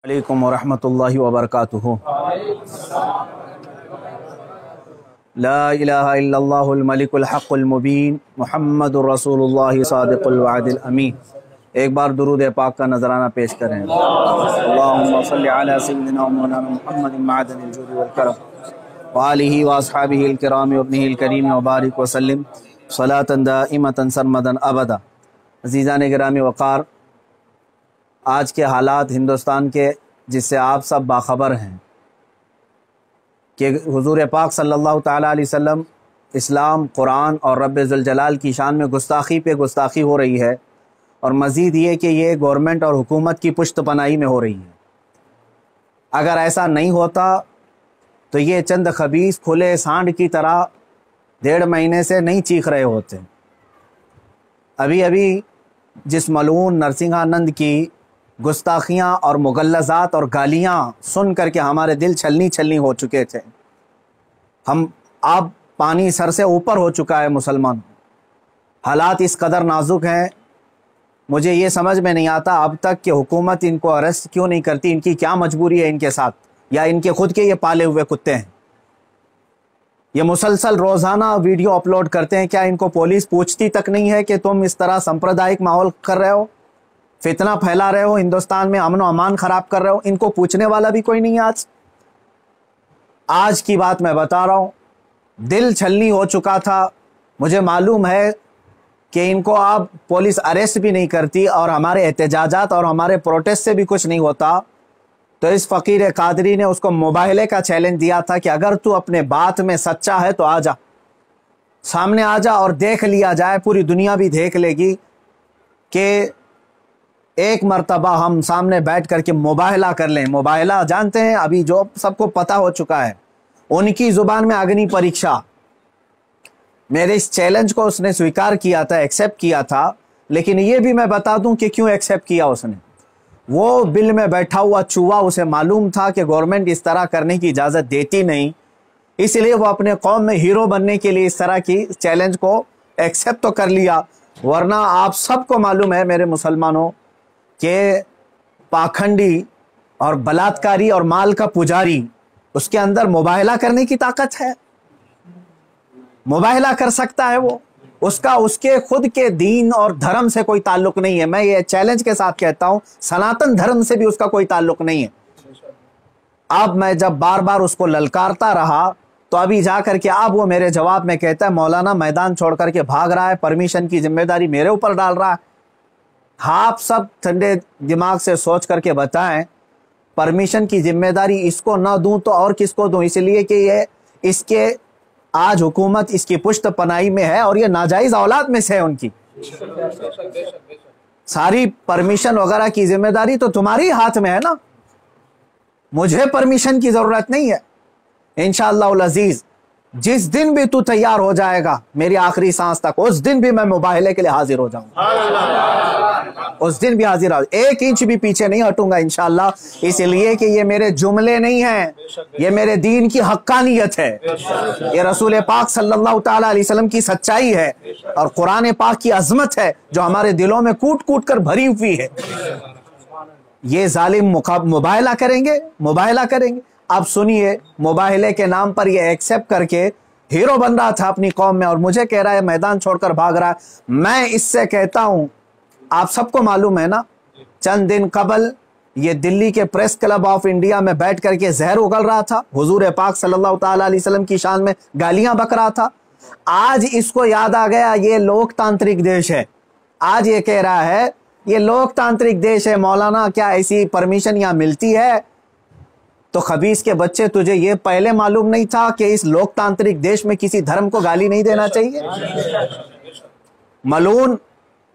अलैकुम वरहमतुल्लाहि वबरकातुहू। ला इलाहा इल्लल्लाहुल मलिकुल हक़्क़ुल मुबीन मुहम्मदुर रसूलुल्लाहि सादिक़ुल वअदिल अमीन। एक बार दुरूद पाक का नजराना पेश करें। अल्लाहुम्मा सल्लि अला सय्यिदिना मौलाना मुहम्मदिन मअदनिल जुद वल करम व आलिहि व अस्हाबिहिल किराम व इब्निहिल करीम व बारिक व सल्लिम सलातन दाइमतन सरमदन अबदा। अज़ीज़ान गिरामी वक़ार, आज के हालात हिंदुस्तान के जिससे आप सब बाखबर हैं कि हुज़ूर पाक सल्लल्लाहु ताला अलैहि वसल्लम, इस्लाम, कुरान और रब्ब ज़ुल जलाल की शान में गुस्ताखी पे गुस्ताखी हो रही है। और मज़ीद ये कि ये गवर्नमेंट और हुकूमत की पुश्त पनाही में हो रही है। अगर ऐसा नहीं होता तो ये चंद खबीस खुले सांड की तरह 1.5 महीने से नहीं चीख रहे होते। अभी अभी जिस मलून नरसिंहानंद की गुस्ताखियाँ और मुगल्लज़ात और गालियाँ सुन करके हमारे दिल छलनी छलनी हो चुके थे। अब पानी सर से ऊपर हो चुका है मुसलमान। हालात इस कदर नाजुक हैं, मुझे ये समझ में नहीं आता अब तक कि हुकूमत इनको अरेस्ट क्यों नहीं करती। इनकी क्या मजबूरी है इनके साथ, या इनके खुद के ये पाले हुए कुत्ते हैं। ये मुसलसल रोज़ाना वीडियो अपलोड करते हैं। क्या इनको पुलिस पूछती तक नहीं है कि तुम इस तरह सांप्रदायिक माहौल कर रहे हो, फितना फैला रहे हो, हिंदुस्तान में अमन व अमान खराब कर रहे हो? इनको पूछने वाला भी कोई नहीं है। आज की बात मैं बता रहा हूं, दिल छलनी हो चुका था। मुझे मालूम है कि इनको अब पुलिस अरेस्ट भी नहीं करती और हमारे एहतजाजात और हमारे प्रोटेस्ट से भी कुछ नहीं होता। तो इस फ़कीर कादरी ने उसको मुबाहले का चैलेंज दिया था कि अगर तू अपने बात में सच्चा है तो आ जा, सामने आ जा और देख लिया जाए, पूरी दुनिया भी देख लेगी कि एक मर्तबा हम सामने बैठ करके मुबाहला कर लें। मुबाहला जानते हैं, अभी जो सबको पता हो चुका है, उनकी ज़ुबान में अग्नि परीक्षा। मेरे इस चैलेंज को उसने स्वीकार किया था, एक्सेप्ट किया था। लेकिन ये भी मैं बता दूं कि क्यों एक्सेप्ट किया उसने। वो बिल में बैठा हुआ चूहा, उसे मालूम था कि गवर्नमेंट इस तरह करने की इजाज़त देती नहीं, इसलिए वो अपने कौम में हीरो बनने के लिए इस तरह की चैलेंज को एक्सेप्ट तो कर लिया। वरना आप सबको मालूम है मेरे मुसलमानों के पाखंडी और बलात्कारी और माल का पुजारी, उसके अंदर मुबाहला करने की ताकत है। मुबाहला कर सकता है वो। उसका उसके खुद के दीन और धर्म से कोई ताल्लुक नहीं है। मैं ये चैलेंज के साथ कहता हूं, सनातन धर्म से भी उसका कोई ताल्लुक नहीं है। अब मैं जब बार बार उसको ललकारता रहा तो अभी जा करके अब वो मेरे जवाब में कहता है, मौलाना मैदान छोड़ करके भाग रहा है, परमिशन की जिम्मेदारी मेरे ऊपर डाल रहा है। आप सब ठंडे दिमाग से सोच करके बताएं, परमिशन की जिम्मेदारी इसको ना दूं तो और किसको दूं? इसलिए कि ये इसके आज हुकूमत इसकी पुश्त पनाही में है और ये नाजायज औलाद में से है उनकी। सारी परमिशन वगैरह की जिम्मेदारी तो तुम्हारी हाथ में है ना। मुझे परमिशन की जरूरत नहीं है। इंशाअल्लाह अजीज, जिस दिन भी तू तैयार हो जाएगा मेरी आखिरी सांस तक, उस दिन भी मैं मुबाहले के लिए हाजिर हो जाऊंगा। उस दिन भी हाजिर हो, 1 इंच भी पीछे नहीं हटूंगा इंशाअल्लाह। इसलिए कि ये मेरे जुमले नहीं हैं, ये मेरे दीन की हक्कानियत है, ये रसूल पाक सल्लल्लाहु ताला अलैहि वसल्लम की सच्चाई है और कुरान पाक की अजमत है जो हमारे दिलों में कूट कूट कर भरी हुई है। ये जालिम मुबाहला करेंगे, मुबाहला करेंगे। अब सुनिए, मुबाहले के नाम पर ये एक्सेप्ट करके हीरो बन रहा था अपनी कौम में और मुझे कह रहा है मैदान छोड़कर भाग रहा है। मैं इससे कहता हूं, आप सबको मालूम है ना, चंद दिन कबल ये दिल्ली के प्रेस क्लब ऑफ इंडिया में बैठ करके जहर उगल रहा था, हुजूर पाक सल्लल्लाहु ताला अलैहि वसल्लम की शान में गालियां बक रहा था। आज इसको याद आ गया ये लोकतांत्रिक देश है। आज ये कह रहा है ये लोकतांत्रिक देश है, मौलाना क्या ऐसी परमिशन यहां मिलती है? तो खबीस के बच्चे, तुझे ये पहले मालूम नहीं था कि इस लोकतांत्रिक देश में किसी धर्म को गाली नहीं देना चाहिए? मलून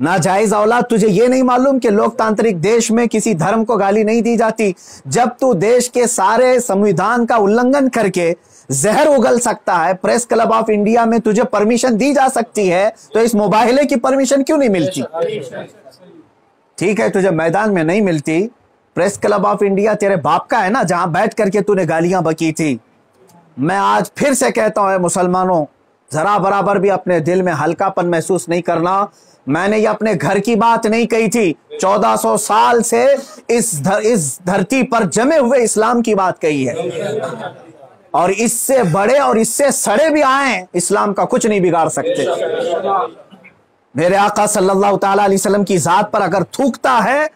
नाजायज औलाद, तुझे ये नहीं मालूम कि लोकतांत्रिक देश में किसी धर्म को गाली नहीं दी जाती? जब तू देश के सारे संविधान का उल्लंघन करके जहर उगल सकता है, प्रेस क्लब ऑफ इंडिया में तुझे परमिशन दी जा सकती है, तो इस मुबाहले की परमिशन क्यों नहीं मिलती? ठीक है, तुझे मैदान में नहीं मिलती, प्रेस क्लब ऑफ इंडिया तेरे बाप का है ना, जहां बैठ करके तूने गालियां बकी थी। मैं आज फिर से कहता हूं मुसलमानों, जरा बराबर भी अपने दिल में हल्कापन महसूस नहीं करना। मैंने ये अपने घर की बात नहीं कही थी, 1400 साल से इस धरती पर जमे हुए इस्लाम की बात कही है। और इससे बड़े और इससे सड़े भी आए, इस्लाम का कुछ नहीं बिगाड़ सकते। मेरे आका सल्लल्लाहु ताला अलैहि वसल्लम की जात पर अगर थूकता है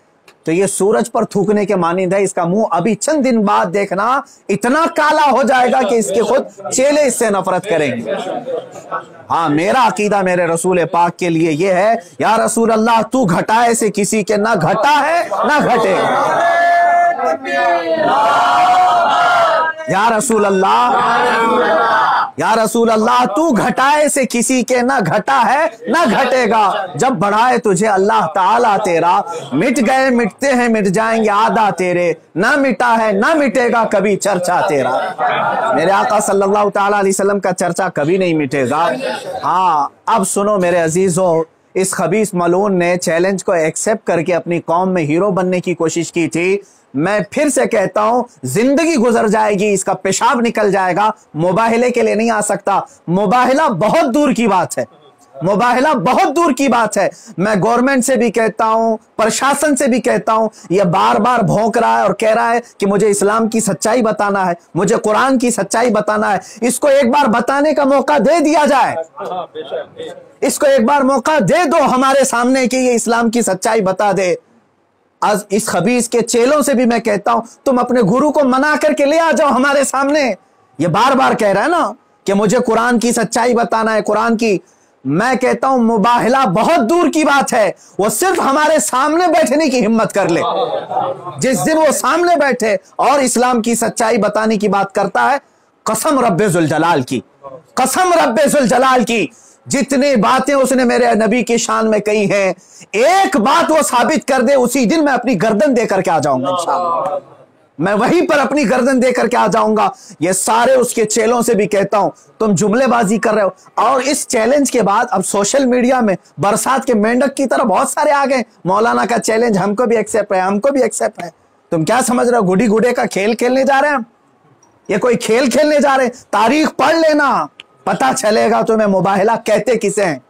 तो ये सूरज पर थूकने के मानिंद है। इसका मुंह अभी चंद दिन बाद देखना इतना काला हो जाएगा कि इसके खुद चेले इससे नफरत करेंगे। हाँ, मेरा अकीदा मेरे रसूल पाक के लिए ये है, या रसूल अल्लाह तू घटाए से किसी के ना घटा है ना घटे। या रसूल अल्लाह, या रसूल अल्लाह तू घटाए से किसी के ना घटा है ना घटेगा। जब बढ़ाए तुझे अल्लाह ताला तेरा, मिट गए मिटते हैं मिट जाएंगे आदा तेरे, ना मिटा है ना मिटेगा कभी चर्चा तेरा। मेरे आका सल्लल्लाहु ताला अलैहि वसल्लम का चर्चा कभी नहीं मिटेगा। हाँ, अब सुनो मेरे अजीजों, इस खबीस मलून ने चैलेंज को एक्सेप्ट करके अपनी कौम में हीरो बनने की कोशिश की थी। मैं फिर से कहता हूं, जिंदगी गुजर जाएगी, इसका पेशाब निकल जाएगा, मुबाहिले के लिए नहीं आ सकता। मुबाहिला बहुत दूर की बात है, मुबाहिला बहुत दूर की बात है। मैं गवर्नमेंट से भी कहता हूं, प्रशासन से भी कहता हूं, यह बार बार भौंक रहा है और कह रहा है कि मुझे इस्लाम की सच्चाई बताना है, मुझे कुरान की सच्चाई बताना है। इसको एक बार बताने का मौका दे दिया जाए, इसको एक बार मौका दे दो हमारे सामने कि ये इस्लाम की सच्चाई बता दे। आज इस खबीस के चेलों से भी मैं कहता हूं, तुम अपने गुरु को मना करके ले आ जाओ हमारे सामने। ये बार बार कह रहा है ना कि मुझे कुरान की सच्चाई बताना है, कुरान की। मैं कहता हूं मुबाहिला बहुत दूर की बात है, वो सिर्फ हमारे सामने बैठने की हिम्मत कर ले। जिस दिन वो सामने बैठे और इस्लाम की सच्चाई बताने की बात करता है, कसम रब्बे जुल जलाल की, कसम रब्बे जुल जलाल की, जितनी बातें उसने मेरे नबी की शान में कही हैं, एक बात वो साबित कर दे, उसी दिन मैं अपनी गर्दन देकर के आ जाऊंगा इंशाअल्लाह। मैं वहीं पर अपनी गर्दन देकर के आ जाऊंगा। ये सारे उसके चेलों से भी कहता हूं, तुम जुमलेबाजी कर रहे हो। और इस चैलेंज के बाद अब सोशल मीडिया में बरसात के मेंढक की तरह बहुत सारे आ गए, मौलाना का चैलेंज हमको भी एक्सेप्ट है, हमको भी एक्सेप्ट है। तुम क्या समझ रहे हो, गुडी गुडे का खेल खेलने जा रहे हैं? ये कोई खेल खेलने जा रहे हैं? तारीख पढ़ लेना, पता चलेगा तुम्हें मुबाहिला कहते किसे हैं।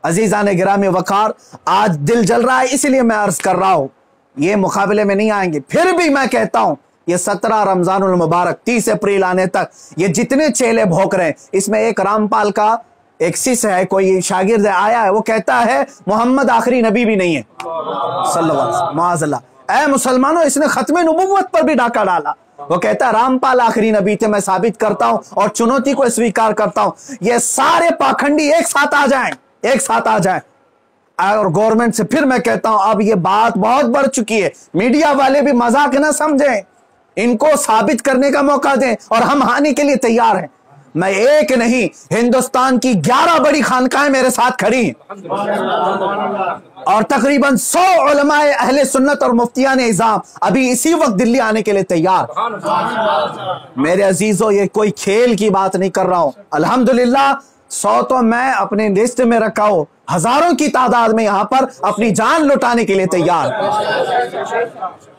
अजीजान गिरामी वकार, आज दिल जल रहा है इसलिए मैं अर्ज कर रहा हूं, ये मुकाबले में नहीं आएंगे। फिर भी मैं कहता हूं, ये 17 रमजानुल मुबारक 30 अप्रैल आने तक ये जितने चेले भौंक रहे हैं, इसमें एक रामपाल का एक शिष्य है, कोई शागिर्द आया है, वो कहता है मोहम्मद आखिरी नबी भी नहीं है सल्लल्लाहु अलैहि वसल्लम। माअज़ल्लाह। ऐ मुसलमानों, इसने खत्मे नबुव्वत पर भी डाका डाला। वो कहता है रामपाल आखिरी नबी थे, मैं साबित करता हूं और चुनौती को स्वीकार करता हूं। ये सारे पाखंडी एक साथ आ जाएं, एक साथ आ जाएं। और गवर्नमेंट से फिर मैं कहता हूं, अब ये बात बहुत बढ़ चुकी है, मीडिया वाले भी मजाक ना समझें, इनको साबित करने का मौका दें और हम हानि के लिए तैयार हैं। मैं एक नहीं, हिंदुस्तान की 11 बड़ी खानकाएं मेरे साथ खड़ी हैं और तकरीबन 100 उलमाए अहले सुन्नत और मुफ्तियान इज़ाम अभी इसी वक्त दिल्ली आने के लिए तैयार। मेरे अजीजों, ये कोई खेल की बात नहीं कर रहा हूं। अल्हम्दुलिल्लाह 100 तो मैं अपने लिस्ट में रखा हूं, हजारों की तादाद में यहां पर अपनी जान लुटाने के लिए तैयार।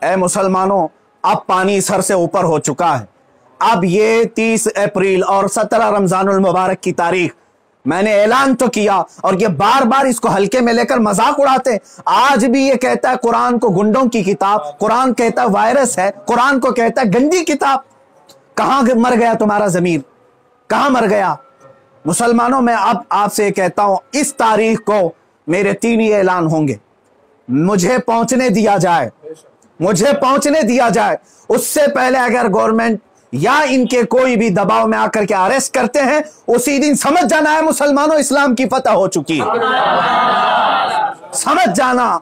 ऐ मुसलमानों, अब पानी सर से ऊपर हो चुका है। अब ये 30 अप्रैल और 17 रमजानुल मुबारक की तारीख मैंने ऐलान तो किया और ये बार बार इसको हल्के में लेकर मजाक उड़ाते। आज भी ये कहता है कुरान को गुंडों की किताब, कुरान कहता है वायरस है, कुरान को कहता है गंदी किताब। कहां मर गया तुम्हारा जमीर, कहां मर गया? मुसलमानों, मैं अब आपसे कहता हूं, इस तारीख को मेरे 3 ही ऐलान होंगे। मुझे पहुंचने दिया जाए, मुझे पहुंचने दिया जाए। उससे पहले अगर गवर्नमेंट या इनके कोई भी दबाव में आकर के अरेस्ट करते हैं, उसी दिन समझ जाना है मुसलमानों, इस्लाम की फतह हो चुकी है। समझ जाना,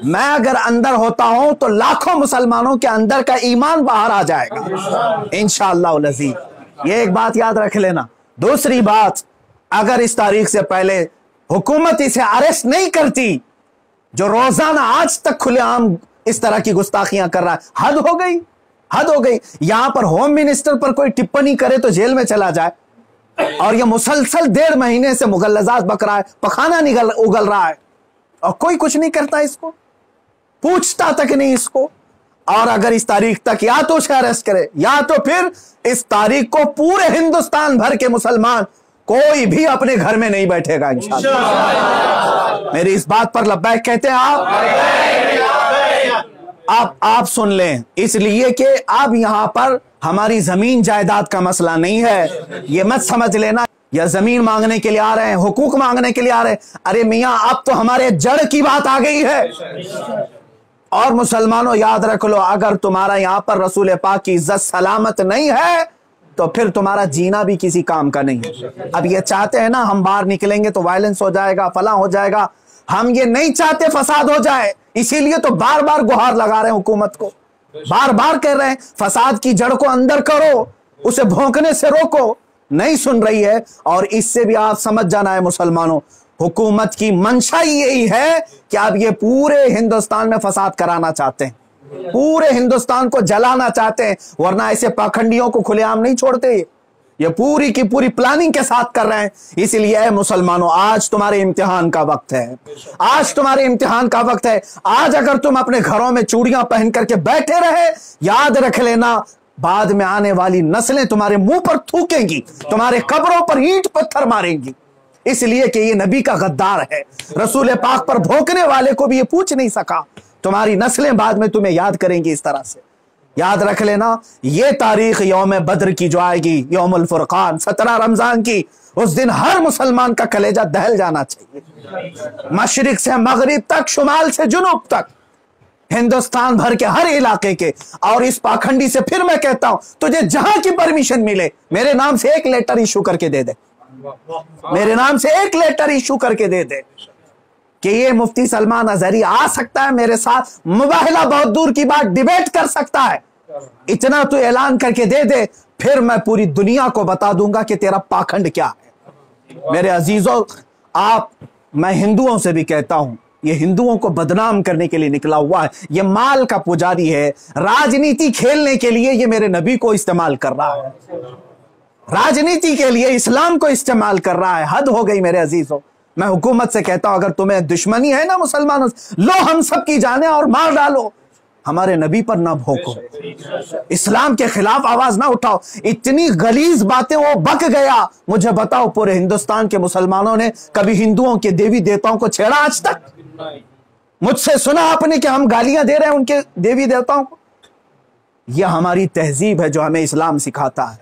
मैं अगर अंदर होता हूं तो लाखों मुसलमानों के अंदर का ईमान बाहर आ जाएगा इंशाअल्लाह अज़ीज़। ये एक बात याद रख लेना। दूसरी बात, अगर इस तारीख से पहले हुकूमत इसे अरेस्ट नहीं करती, जो रोजाना आज तक खुलेआम इस तरह की गुस्ताखियां कर रहा है, हद हो गई, हद हो गई। यहां पर होम मिनिस्टर पर कोई टिप्पणी करे तो जेल में चला जाए, और यह मुसलसल 1.5 महीने से मुगल्लजात बक रहा है, पखाना उगल रहा है और कोई कुछ नहीं करता, इसको पूछता तक नहीं इसको। और अगर इस तारीख तक या तो उसे अरेस्ट करे या तो फिर इस तारीख को पूरे हिंदुस्तान भर के मुसलमान कोई भी अपने घर में नहीं बैठेगा इंशाअल्लाह। मेरी इस बात पर लब्बैक कहते हैं आप सुन लें, इसलिए कि अब यहां पर हमारी जमीन जायदाद का मसला नहीं है। ये मत समझ लेना या जमीन मांगने के लिए आ रहे हैं, हुकूक मांगने के लिए आ रहे हैं। अरे मियां, अब तो हमारे जड़ की बात आ गई है। और मुसलमानों याद रख लो, अगर तुम्हारा यहां पर रसूल पाक की इज्जत सलामत नहीं है तो फिर तुम्हारा जीना भी किसी काम का नहीं है। अब ये चाहते हैं ना हम बाहर निकलेंगे तो वायलेंस हो जाएगा, फला हो जाएगा। हम ये नहीं चाहते फसाद हो जाए, इसीलिए तो बार बार गुहार लगा रहे हैं हुकूमत को, बार बार कह रहे हैं फसाद की जड़ को अंदर करो, उसे भौंकने से रोको। नहीं सुन रही है। और इससे भी आप समझ जाना है मुसलमानों, हुकूमत की मंशा यही है कि आप ये पूरे हिंदुस्तान में फसाद कराना चाहते हैं, पूरे हिंदुस्तान को जलाना चाहते हैं, वरना ऐसे पाखंडियों को खुलेआम नहीं छोड़ते। ये पूरी की पूरी प्लानिंग के साथ कर रहे हैं। इसलिए मुसलमानों, आज तुम्हारे इम्तिहान का वक्त है, आज तुम्हारे इम्तिहान का वक्त है। आज अगर तुम अपने घरों में चूड़ियां पहन करके बैठे रहे, याद रख लेना बाद में आने वाली नस्लें तुम्हारे मुंह पर थूकेंगी, तुम्हारे कब्रों पर ईंट पत्थर मारेंगी। इसलिए कि ये नबी का गद्दार है, रसूल पाक पर भोंकने वाले को भी ये पूछ नहीं सका। तुम्हारी नस्लें बाद में तुम्हें याद करेंगी इस तरह से। याद रख लेना, ये तारीख यौम बद्र की जो आएगी, यौमुल फुरकान 17 रमजान की, उस दिन हर मुसलमान का कलेजा दहल जाना चाहिए। मशरिक से मगरिब तक, शुमाल से जुनूब तक, हिंदुस्तान भर के हर इलाके के। और इस पाखंडी से फिर मैं कहता हूं, तुझे जहां की परमिशन मिले मेरे नाम से एक लेटर इशू करके दे दे, मेरे नाम से एक लेटर इशू करके दे दे कि ये मुफ्ती सलमान अजहरी आ सकता है मेरे साथ, मुबाहिला बहुत दूर की बात, डिबेट कर सकता है। इतना तू ऐलान करके दे दे, फिर मैं पूरी दुनिया को बता दूंगा कि तेरा पाखंड क्या है। मेरे अजीजों, मैं हिंदुओं से भी कहता हूं, ये हिंदुओं को बदनाम करने के लिए निकला हुआ है, ये माल का पुजारी है, राजनीति खेलने के लिए ये मेरे नबी को इस्तेमाल कर रहा है, राजनीति के लिए इस्लाम को इस्तेमाल कर रहा है। हद हो गई मेरे अजीजों। मैं हुकूमत से कहता हूं, अगर तुम्हें दुश्मनी है ना मुसलमानों से, लो हम सब की जाने और मार डालो, हमारे नबी पर ना भोंको, इस्लाम के खिलाफ आवाज ना उठाओ। इतनी गलीज बातें वो बक गया। मुझे बताओ, पूरे हिंदुस्तान के मुसलमानों ने कभी हिंदुओं के देवी देवताओं को छेड़ा आज तक? मुझसे सुना आपने कि हम गालियां दे रहे हैं उनके देवी देवताओं को? यह हमारी तहजीब है जो हमें इस्लाम सिखाता है,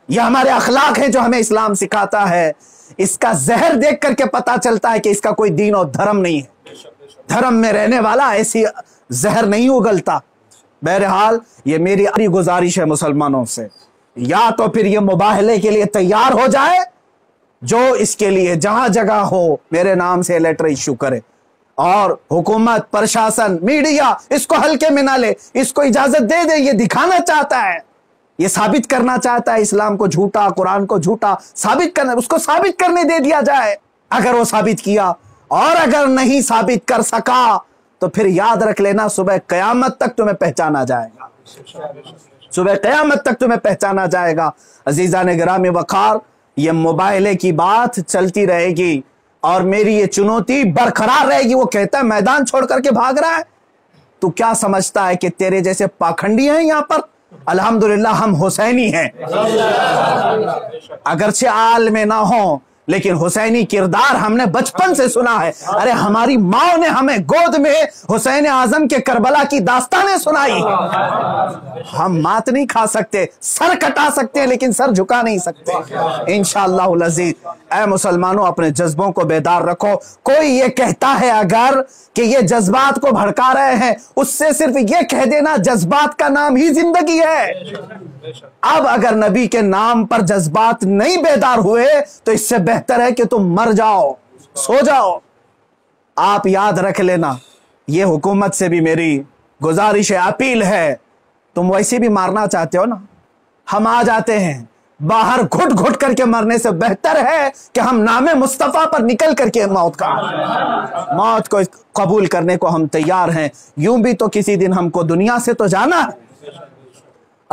यह हमारे अखलाक है जो हमें इस्लाम सिखाता है। इसका जहर देख करके पता चलता है कि इसका कोई दीन और धर्म नहीं है। धर्म में रहने वाला ऐसी जहर नहीं उगलता। बहरहाल, ये मेरी गुजारिश है मुसलमानों से, या तो फिर ये मुबाहले के लिए तैयार हो जाए, जो इसके लिए जहां जगह हो मेरे नाम से लेटर इश्यू करे, और हुकूमत, प्रशासन, मीडिया इसको हल्के में ना ले, इसको इजाजत दे दे। ये दिखाना चाहता है, ये साबित करना चाहता है इस्लाम को झूठा, कुरान को झूठा साबित करना, उसको साबित करने दे दिया जाए। अगर वो साबित किया, और अगर नहीं साबित कर सका, तो फिर याद रख लेना, सुबह कयामत तक तुम्हें पहचाना जाएगा, सुबह कयामत तक तुम्हें पहचाना जाएगा। अजीजान गिरामी वकार, ये मुबाहले की बात चलती रहेगी और मेरी ये चुनौती बरकरार रहेगी। वो कहता है मैदान छोड़ करके भाग रहा है, तू क्या समझता है कि तेरे जैसे पाखंडी हैं यहां पर? अल्हम्दुलिल्लाह हम हुसैनी हैं, अगरचे आल में ना हो, लेकिन हुसैनी किरदार हमने बचपन से सुना है। अरे हमारी माँ ने हमें गोद में हुसैन आजम के करबला की दास्तानें सुनाई। हम मात नहीं खा सकते, सर कटा सकते हैं, लेकिन सर झुका नहीं सकते इंशाअल्लाह अज़ीज। ऐ मुसलमानों, अपने जज्बों को बेदार रखो। कोई ये कहता है अगर कि ये जज्बात को भड़का रहे हैं, उससे सिर्फ ये कह देना जज्बात का नाम ही जिंदगी है। अब अगर नबी के नाम पर जज्बात नहीं बेदार हुए तो इससे बेहतर है कि तुम मर जाओ, सो जाओ। आप याद रख लेना, ये हुकूमत से भी मेरी गुजारिश है, अपील है, तुम वैसे भी मारना चाहते हो ना, हम आ जाते हैं। बाहर घुट घुट करके मरने से बेहतर है कि हम नामे मुस्तफा पर निकल करके मौत को कबूल करने को हम तैयार हैं। यूं भी तो किसी दिन हमको दुनिया से तो जाना है।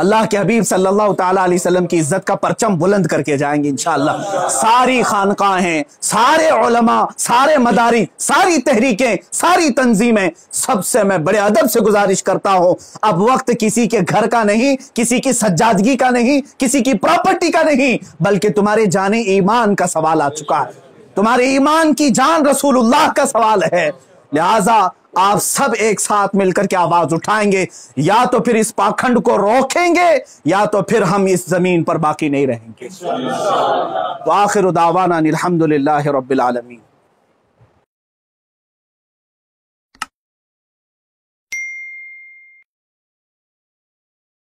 अल्लाह के हबीब सल्लल्लाहु ताला अलैहि वसल्लम की इज्जत का परचम बुलंद करके जाएंगे इंशाअल्लाह। सारी खानकाहें, सारे उलमा, सारे मदारी, सारी तहरीकें, सारी तंजीमें, सबसे मैं बड़े अदब से गुजारिश करता हूं, अब वक्त किसी के घर का नहीं, किसी की सज्जादगी का नहीं, किसी की प्रॉपर्टी का नहीं, बल्कि तुम्हारे जाने ईमान का सवाल आ चुका है। तुम्हारे ईमान की जान रसूलुल्लाह का सवाल है। लिहाजा आप सब एक साथ मिलकर के आवाज उठाएंगे, या तो फिर इस पाखंड को रोकेंगे या तो फिर हम इस जमीन पर बाकी नहीं रहेंगे। तो आखिर दावाना अनिल हम्दुलिल्लाहि रब्बिल आलमीन।